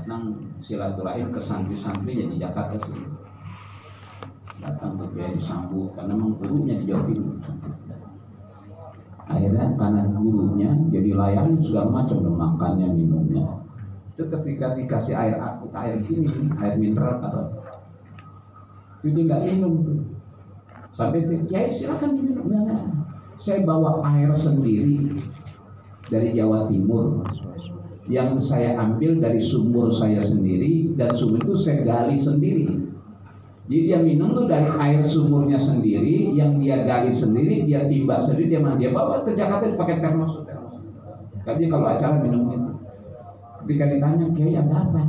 datang silaturahim ke santri-santrinya di Jakarta sih, datang ke dia disambut karena memang gurunya di Jawa Timur. Akhirnya karena gurunya jadi layanin segala macam, makannya, minumnya. Itu ketika dikasih air gini, air mineral atau itu dia nggak minum tuh. Sampai Kiai silakan diminum, enggak. Saya bawa air sendiri dari Jawa Timur yang saya ambil dari sumur saya sendiri, dan sumur itu saya gali sendiri. Jadi dia minum tuh dari air sumurnya sendiri, yang dia gali sendiri, dia timba sendiri, dia bawa ke Jakarta dipakai termos. Tapi kalau acara minum itu. Ketika ditanya, Kiai ada apa?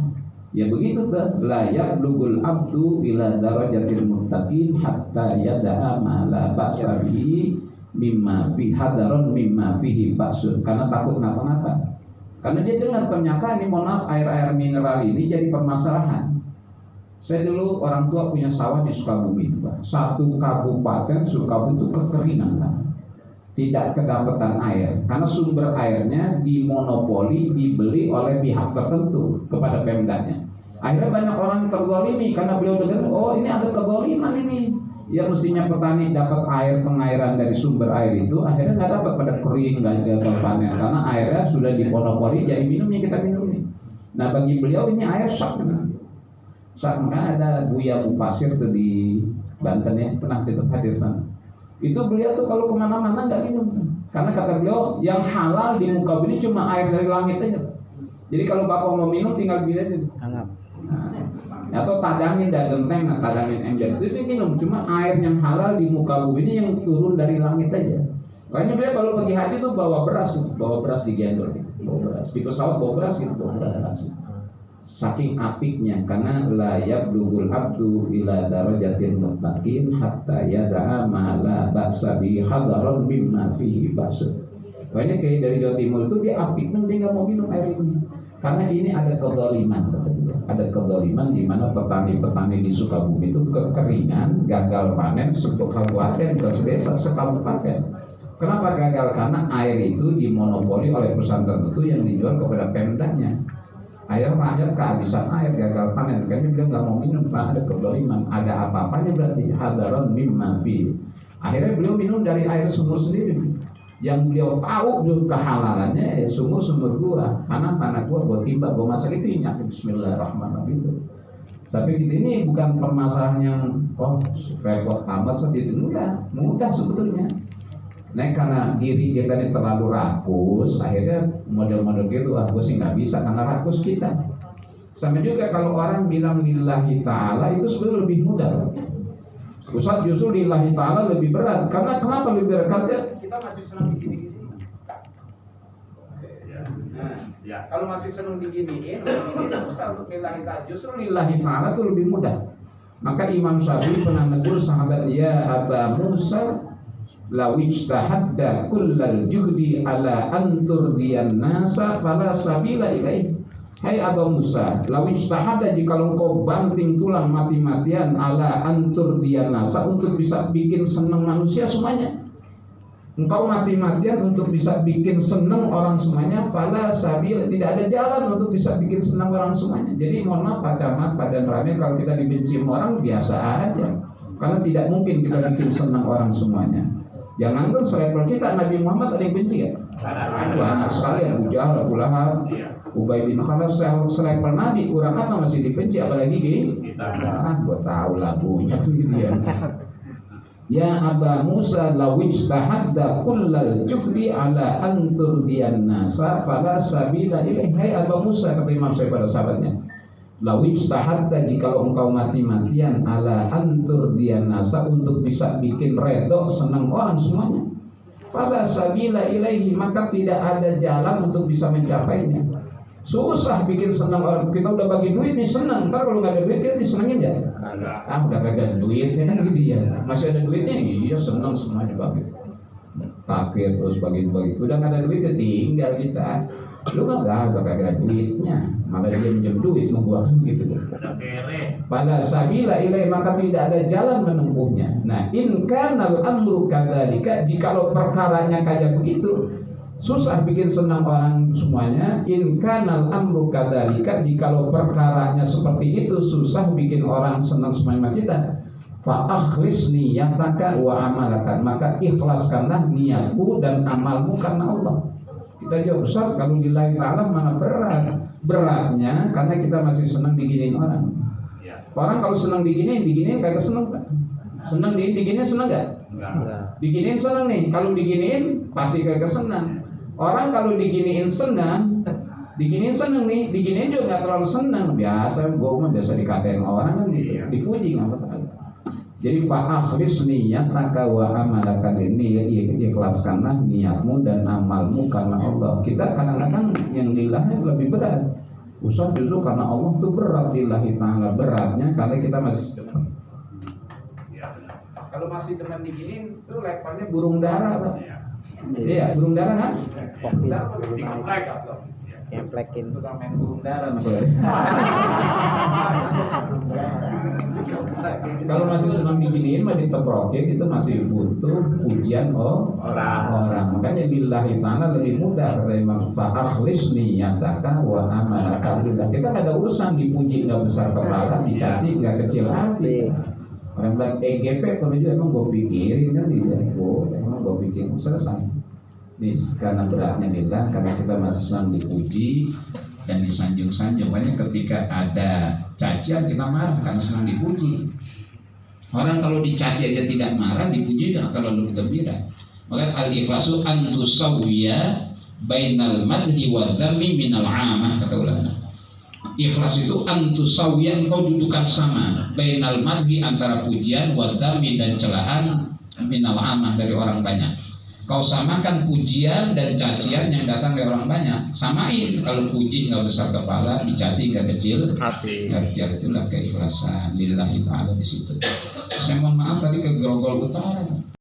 Ya begitu tuh, la yablugul abdu ila darajatil muttaqin hatta yada'a ma la ba'sa bihi mimma fi hadaron mimma fihi ba'sun, karena takut kenapa-napa. Karena dia dengar ternyata ini, mohon maaf, air mineral ini jadi permasalahan. Saya dulu orang tua punya sawah di Sukabumi itu, Pak. Satu kabupaten Sukabumi itu kekeringan, Pak. Tidak kedapatan air karena sumber airnya dimonopoli, dibeli oleh pihak tertentu kepada Pemdanya. Akhirnya banyak orang terzalimi karena beliau dengar, oh ini ada kezaliman ini. Ya mestinya petani dapat air pengairan dari sumber air itu, akhirnya nggak dapat, pada kering, nggak gagal panen karena airnya sudah dimonopoli, jadi minumnya kita minum nih. Nah bagi beliau ini air sak, nggak ada Buya Mufasir tuh di Banten ya, pernah kita hadir sana. Itu beliau tuh kalau kemana-mana nggak minum, karena kata beliau yang halal di muka bumi cuma air dari langit aja. Jadi kalau bapak mau minum tinggal bilang aja. Atau tadangin dah genteng, tadangin ember itu minum, cuma air yang halal di muka bumi ini yang turun dari langit aja. Makanya beliau kalau pergi haji tuh bawa beras digendol, bawa beras di pesawat, bawa beras gitu, bawa beras. Saking apiknya, karena la yablugul abdu ila darajatil muttaqin hatta yada'a ma la ba'sa bi hadaron mimma fihi ba'sun. Makanya kayak dari Jawa Timur itu dia apik, dia nggak mau minum air ini. Karena ini ada kezaliman, ada kezaliman di mana petani-petani di Sukabumi itu kekeringan, gagal panen satu kabupaten, bukan sedesa, sekabupaten. Kenapa gagal? Karena air itu dimonopoli oleh perusahaan tertentu yang dijual kepada Pemdanya. Air rakyat kehabisan air, gagal panen. Kayaknya beliau nggak mau minum, Pak. Ada kezaliman, ada apa-apanya berarti hadaron mimma fi. Akhirnya beliau minum dari air sumur sendiri. Yang beliau tahu beliau kehalalannya sumur gua, tanah gua timba, gua masak itu inyak. Bismillahirrahmanirrahim. Tapi gitu, ini bukan permasalahan yang repot amat seperti itu, mudah sebetulnya. Nah karena diri kita ini terlalu rakus, akhirnya model-model gitu, gue sih nggak bisa karena rakus kita. Sama juga kalau orang bilang lillahi ta'ala itu sebenarnya lebih mudah. Ustaz justru lillahi ta'ala lebih berat, karena kenapa lebih berat? Karena kita masih senang digini-gini. Ya, kalau masih senang diginiin, susah untuk lillahi ta'ala. Justru lillahi ta'ala itu lebih mudah. Maka Imam Syafi'i pernah negur sahabat, ya Aba Musa, lawijtahadda kullal juhdi ala anturdiyan nasa fala sabila ilaih. Hai Abu Musa, lawijtahadda, jika engkau banting tulang mati-matian ala anturdiyan nasa, untuk bisa bikin senang manusia semuanya. Engkau mati-matian untuk bisa bikin senang orang semuanya, fala sabila, tidak ada jalan untuk bisa bikin senang orang semuanya. Jadi mohon maaf Pak Camat, Pak Dan Ramil, kalau kita dibenci orang biasa aja, karena tidak mungkin kita bikin senang orang semuanya. Jangan kan selevel kita, Nabi Muhammad ada yang benci ya? Banyak sekali, Abu Jahal, Abu Lahab, Ubay bin Khalaf, selevel Nabi, kurang apa masih dibenci, apalagi kita. Gue tahu lagunya tuh gitu ya. Ya Aba Musa, lawijtahadda kullal juhdi ala anturdiyan nasa fala sabila ilaih. Hai Aba Musa, kata Imam saya pada sahabatnya, lawijtahadda, jikalau engkau mati-matian ala anturdiyan nasa, untuk bisa bikin redho senang orang semuanya, fala sabila ilaihi, maka tidak ada jalan untuk bisa mencapainya. Susah bikin senang orang. Kita udah bagi duit nih senang, ntar kalau nggak ada duit kita disenengin ya? Udah kagak ada duitnya kan gitu ya. Masih ada duitnya, iya senang semuanya bagi. Takir terus bagi-bagi. Udah nggak ada duitnya tinggal kita. Lu kagak ada duitnya, malah dia minjem duit sama gua kan gitu. Pada sabila ilai, maka tidak ada jalan menempuhnya. Nah, in kanal amru kadzalika, jikalau perkaranya kayak begitu, susah bikin senang orang semuanya. In kanal amru kadzalika, jikalau perkaranya seperti itu susah bikin orang senang semuanya kita, fa akhlis niyataka wa amalaka, maka ikhlaskanlah niatmu dan amalmu karena Allah. Kita jawab, Ustaz, kalau lillahi ta'ala mana beratnya karena kita masih senang diginiin orang. Orang kalau senang diginiin kagak senang kan? Senang diginiin senang gak? Diginiin senang nih, kalau diginiin pasti kagak senang. Orang kalau diginiin senang nih, diginiin juga nggak terlalu senang. Biasa, gue mah biasa dikatain orang kan gitu, dipuji nggak masalah. Jadi fa'akhlis niyataka wa amalaka, ini ikhlaskanlah niatmu dan amalmu karena Allah. Kita kadang-kadang yang lillahi lebih berat. Ustaz, justru karena Allah tuh berat, lillahi ta'ala beratnya karena kita masih sedang. Kalau masih teman diginiin, itu levelnya burung dara, Pak. Iya, burung dara kan? Ngeplekin. Tukang main burung dara. Kalau masih senang diginiin, mah diteprokin, itu masih butuh pujian orang. Makanya lillahi ta'ala lebih mudah. Kata Imam fa'akhlis niyataka wa amalaka lillah. Kita nggak ada urusan dipuji nggak besar kepala, dicaci nggak kecil hati. Orang bilang EGP kalau juga emang gue pikirin kan dia, emang gue pikirin selesai. Ini karena beratnya lillah, karena kita masih senang dipuji dan disanjung-sanjung. Banyak ketika ada cacian kita marah karena senang dipuji. Orang kalau dicaci aja tidak marah, dipuji tidak terlalu gembira. Maka al-ikhlasu an tusawwiya bainal madhi wa dzammi minal 'amah, kata ulama. Ikhlas itu antusawiyan, kau dudukan sama bainal madhi, antara pujian, wadami dan celaan, minal amah, dari orang banyak. Kau samakan pujian dan cacian yang datang dari orang banyak, samain. Kalau puji nggak besar kepala, dicaci nggak kecil hati. Itulah keikhlasan lillahi ta'ala di situ. Saya mohon maaf tadi ke Grogol Utara.